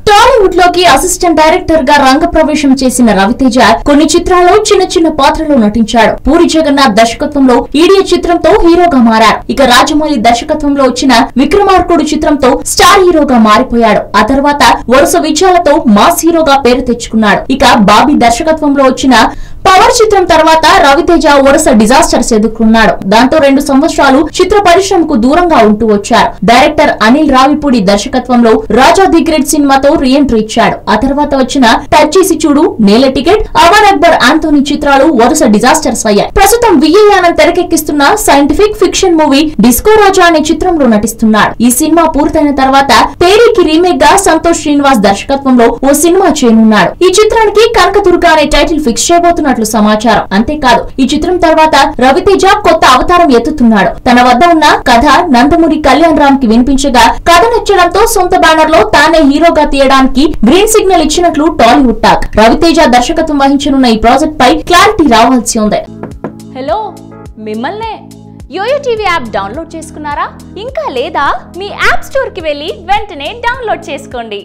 టాలీవుడ్ లోకి assistant director గా రంగప్రవేశం చేసిన రవితేజ కొన్ని చిత్రాల్లో చిన్న చిన్న పాత్రలో నటించాడు. పూరి జగన్నాథ్ దర్శకత్వంలో ఈడియా చిత్రంతో హీరోగా మారారు. ఇక రాజమౌళి దర్శకత్వంలో వచ్చిన విక్రమార్కుడు చిత్రంతో స్టార్ హీరోగా మారిపోయాడు. ఆ తర్వాత వరుస విజయాలతో మాస్ హీరోగా పేరు తెచ్చుకున్నాడు. ఇక బాబీ దర్శకత్వంలో వచ్చిన పవర్ చిత్రం తర్వాత రవితేజ వరుస డిజాస్టర్స్ ఎదుర్కొన్నాడు. దాంతో 2 సంవత్సరాలు చిత్ర పరిశ్రమకు దూరంగా ఉంటూ వచ్చారు. డైరెక్టర్ అనిల్ రావిపూడి దర్శకత్వంలో రాజా ది గ్రేట్ సినిమాతో రీఎంట్రీ ఇచ్చాడు. ఆ తర్వాత వచ్చిన టచ్ చేసి చూడు, నేల టికెట్, అమర్ అక్బర్ ఆంటోనీ చిత్రాలు వరుస డిజాస్టర్స్ అయ్యాయి. ప్రస్తుతం విఏ ఆనంద్ తెరకెక్కిస్తున్న scientific fiction movie Disco Raja అనే చిత్రంలో నటిస్తున్నాడు. ఈ సినిమా పూర్తయిన తర్వాత తేరీకి రీమేక్ గా సంతోష్ శ్రీనివాస్ దర్శకత్వంలో ఓ సినిమా చేయనున్నాడు. ఈ చిత్రానికి కనకదుర్గ అనే టైటిల్ ఫిక్స్ చేయబోతున్నట్లు సమాచారం. అంతేకాదు ఈ చిత్రం తర్వాత రవితేజ కొత్త అవతారం ఎత్తుతున్నాడు. తన వద్ద ఉన్న కథ నందమూరి కళ్యాణ్ రామ్ కి వినిపించగా కథ నచ్చడంతో సొంత బ్యానర్ లో తానే హీరోగా తీయడానికి గ్రీన్ సిగ్నల్ ఇచ్చినట్లు టాలీవుడ్ టాక్. రవితేజ దర్శకత్వం వహించనున్న ఈ ప్రాజెక్ట్ పై క్లారిటీ రావాల్సి ఉంది. హలో, మిమ్మల్నే యోయో టీవీ యాప్ డౌన్లోడ్ చేసుకున్నారా? ఇంకా లేదా? మీ యాప్ స్టోర్ కి వెళ్ళి వెంటనే డౌన్లోడ్ చేసుకోండి.